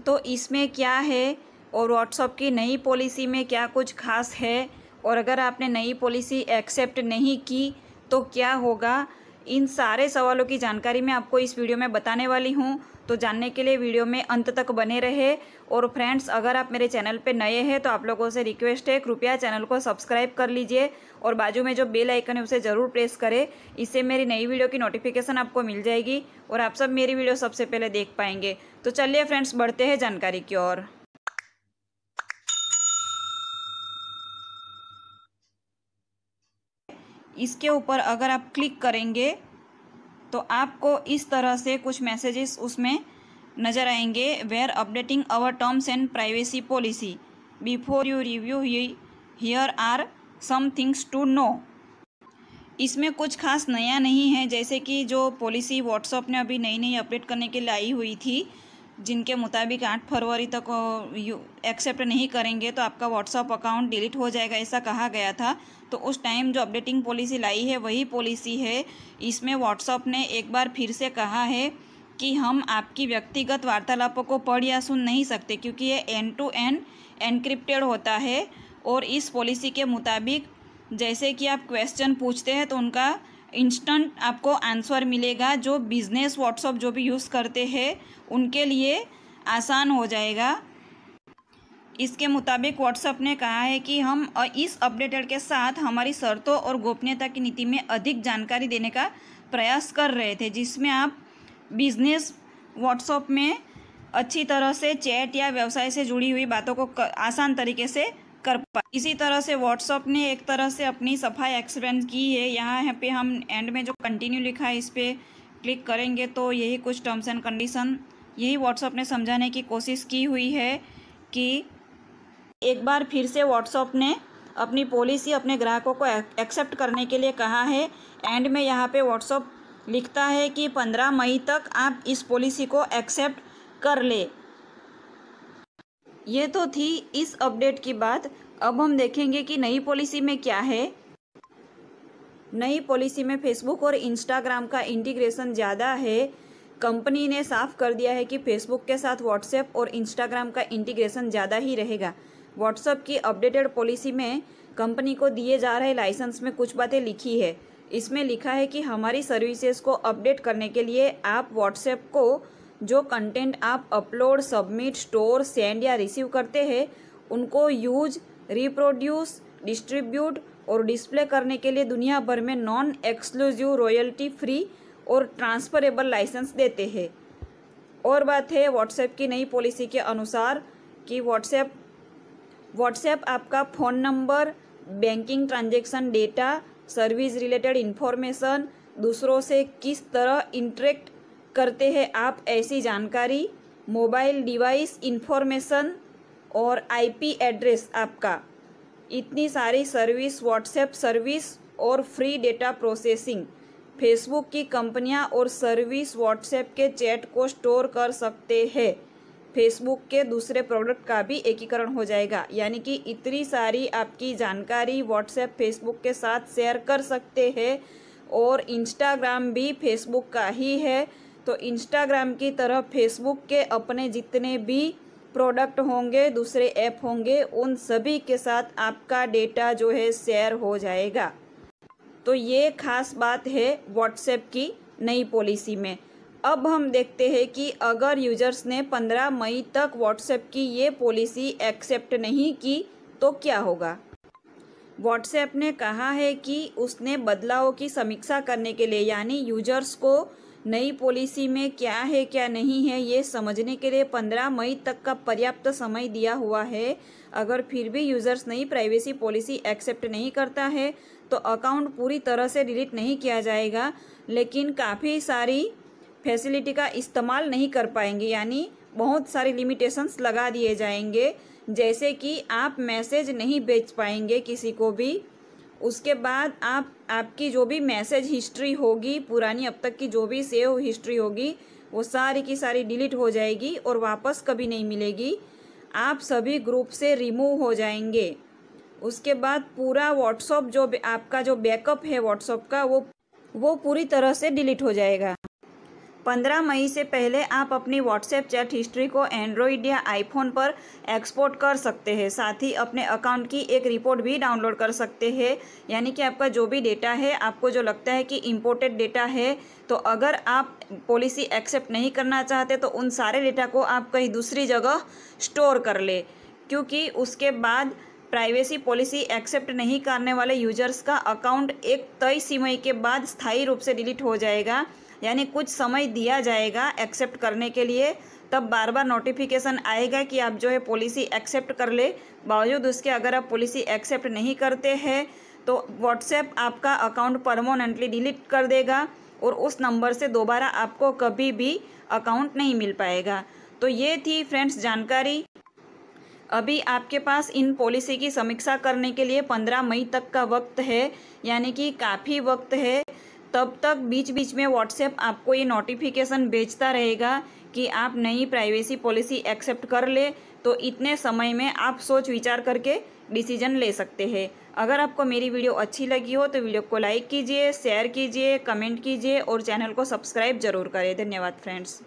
तो इसमें क्या है और व्हाट्सएप की नई पॉलिसी में क्या कुछ खास है, और अगर आपने नई पॉलिसी एक्सेप्ट नहीं की तो क्या होगा, इन सारे सवालों की जानकारी मैं आपको इस वीडियो में बताने वाली हूँ। तो जानने के लिए वीडियो में अंत तक बने रहे। और फ्रेंड्स, अगर आप मेरे चैनल पे नए हैं तो आप लोगों से रिक्वेस्ट है, कृपया चैनल को सब्सक्राइब कर लीजिए और बाजू में जो बेल आइकन है उसे ज़रूर प्रेस करें। इससे मेरी नई वीडियो की नोटिफिकेशन आपको मिल जाएगी और आप सब मेरी वीडियो सबसे पहले देख पाएंगे। तो चलिए फ्रेंड्स, बढ़ते हैं जानकारी की ओर। इसके ऊपर अगर आप क्लिक करेंगे तो आपको इस तरह से कुछ मैसेजेस उसमें नज़र आएंगे। We're updating our terms and privacy policy before you review here are some things to know. इसमें कुछ खास नया नहीं है, जैसे कि जो पॉलिसी व्हाट्सएप ने अभी नई नई अपडेट करने के लिए आई हुई थी, जिनके मुताबिक 8 फरवरी तक एक्सेप्ट नहीं करेंगे तो आपका व्हाट्सएप अकाउंट डिलीट हो जाएगा, ऐसा कहा गया था। तो उस टाइम जो अपडेटिंग पॉलिसी लाई है वही पॉलिसी है। इसमें व्हाट्सएप ने एक बार फिर से कहा है कि हम आपकी व्यक्तिगत वार्तालापों को पढ़ या सुन नहीं सकते, क्योंकि ये एंड टू एंड एनक्रिप्टेड होता है। और इस पॉलिसी के मुताबिक जैसे कि आप क्वेश्चन पूछते हैं तो उनका इंस्टेंट आपको आंसर मिलेगा। जो बिजनेस व्हाट्सएप जो भी यूज़ करते हैं उनके लिए आसान हो जाएगा। इसके मुताबिक व्हाट्सएप ने कहा है कि हम इस अपडेटेड के साथ हमारी शर्तों और गोपनीयता की नीति में अधिक जानकारी देने का प्रयास कर रहे थे, जिसमें आप बिजनेस व्हाट्सएप में अच्छी तरह से चैट या व्यवसाय से जुड़ी हुई बातों को आसान तरीके से कर पाए। इसी तरह से व्हाट्सएप ने एक तरह से अपनी सफाई एक्सप्लेन की है। यहाँ पे हम एंड में जो कंटिन्यू लिखा है इस पर क्लिक करेंगे तो यही कुछ टर्म्स एंड कंडीशन, यही व्हाट्सएप ने समझाने की कोशिश की हुई है कि एक बार फिर से व्हाट्सएप ने अपनी पॉलिसी अपने ग्राहकों को एक्सेप्ट करने के लिए कहा है। एंड में यहाँ पे व्हाट्सएप लिखता है कि 15 मई तक आप इस पॉलिसी को एक्सेप्ट कर ले। ये तो थी इस अपडेट की बात। अब हम देखेंगे कि नई पॉलिसी में क्या है। नई पॉलिसी में फेसबुक और इंस्टाग्राम का इंटीग्रेशन ज़्यादा है। कंपनी ने साफ कर दिया है कि फेसबुक के साथ व्हाट्सएप और इंस्टाग्राम का इंटीग्रेशन ज़्यादा ही रहेगा। व्हाट्सएप की अपडेटेड पॉलिसी में कंपनी को दिए जा रहे लाइसेंस में कुछ बातें लिखी है। इसमें लिखा है कि हमारी सर्विसेज को अपडेट करने के लिए आप व्हाट्सएप को जो कंटेंट आप अपलोड, सबमिट, स्टोर, सेंड या रिसीव करते हैं उनको यूज, रिप्रोड्यूस, डिस्ट्रीब्यूट और डिस्प्ले करने के लिए दुनिया भर में नॉन एक्सक्लूसिव, रॉयल्टी फ्री और ट्रांसफरेबल लाइसेंस देते हैं। और बात है व्हाट्सएप की नई पॉलिसी के अनुसार कि व्हाट्सएप आपका phone number, banking transaction data, service related information, दूसरों से किस तरह इंटरेक्ट करते हैं आप ऐसी जानकारी, मोबाइल डिवाइस इन्फॉर्मेशन और आईपी एड्रेस आपका, इतनी सारी सर्विस, व्हाट्सएप सर्विस और फ्री डेटा प्रोसेसिंग। फेसबुक की कंपनियां और सर्विस व्हाट्सएप के चैट को स्टोर कर सकते हैं। फेसबुक के दूसरे प्रोडक्ट का भी एकीकरण हो जाएगा, यानी कि इतनी सारी आपकी जानकारी व्हाट्सएप फेसबुक के साथ शेयर कर सकते हैं। और इंस्टाग्राम भी फेसबुक का ही है, तो इंस्टाग्राम की तरह फेसबुक के अपने जितने भी प्रोडक्ट होंगे, दूसरे ऐप होंगे, उन सभी के साथ आपका डेटा जो है शेयर हो जाएगा। तो ये खास बात है व्हाट्सएप की नई पॉलिसी में। अब हम देखते हैं कि अगर यूजर्स ने 15 मई तक व्हाट्सएप की ये पॉलिसी एक्सेप्ट नहीं की तो क्या होगा। व्हाट्सएप ने कहा है कि उसने बदलावों की समीक्षा करने के लिए, यानी यूजर्स को नई पॉलिसी में क्या है क्या नहीं है ये समझने के लिए 15 मई तक का पर्याप्त समय दिया हुआ है। अगर फिर भी यूजर्स नई प्राइवेसी पॉलिसी एक्सेप्ट नहीं करता है तो अकाउंट पूरी तरह से डिलीट नहीं किया जाएगा, लेकिन काफ़ी सारी फैसिलिटी का इस्तेमाल नहीं कर पाएंगे, यानी बहुत सारी लिमिटेशंस लगा दिए जाएंगे। जैसे कि आप मैसेज नहीं भेज पाएंगे किसी को भी। उसके बाद आपकी जो भी मैसेज हिस्ट्री होगी, पुरानी अब तक की जो भी सेव हिस्ट्री होगी, वो सारी की सारी डिलीट हो जाएगी और वापस कभी नहीं मिलेगी। आप सभी ग्रुप से रिमूव हो जाएंगे। उसके बाद पूरा व्हाट्सएप जो आपका जो बैकअप है व्हाट्सएप का वो पूरी तरह से डिलीट हो जाएगा। 15 मई से पहले आप अपनी व्हाट्सएप चैट हिस्ट्री को एंड्रॉयड या आईफोन पर एक्सपोर्ट कर सकते हैं। साथ ही अपने अकाउंट की एक रिपोर्ट भी डाउनलोड कर सकते हैं। यानी कि आपका जो भी डेटा है, आपको जो लगता है कि इम्पोर्टेड डेटा है, तो अगर आप पॉलिसी एक्सेप्ट नहीं करना चाहते तो उन सारे डेटा को आप कहीं दूसरी जगह स्टोर कर ले, क्योंकि उसके बाद प्राइवेसी पॉलिसी एक्सेप्ट नहीं करने वाले यूजर्स का अकाउंट एक तय समय के बाद स्थायी रूप से डिलीट हो जाएगा। यानी कुछ समय दिया जाएगा एक्सेप्ट करने के लिए, तब बार बार नोटिफिकेशन आएगा कि आप जो है पॉलिसी एक्सेप्ट कर ले। बावजूद उसके अगर आप पॉलिसी एक्सेप्ट नहीं करते हैं तो व्हाट्सएप आपका अकाउंट परमानेंटली डिलीट कर देगा और उस नंबर से दोबारा आपको कभी भी अकाउंट नहीं मिल पाएगा। तो ये थी फ्रेंड्स जानकारी। अभी आपके पास इन पॉलिसी की समीक्षा करने के लिए 15 मई तक का वक्त है, यानी कि काफ़ी वक्त है। तब तक बीच बीच में व्हाट्सएप आपको ये नोटिफिकेशन भेजता रहेगा कि आप नई प्राइवेसी पॉलिसी एक्सेप्ट कर ले। तो इतने समय में आप सोच विचार करके डिसीजन ले सकते हैं। अगर आपको मेरी वीडियो अच्छी लगी हो तो वीडियो को लाइक कीजिए, शेयर कीजिए, कमेंट कीजिए और चैनल को सब्सक्राइब जरूर करें। धन्यवाद फ्रेंड्स।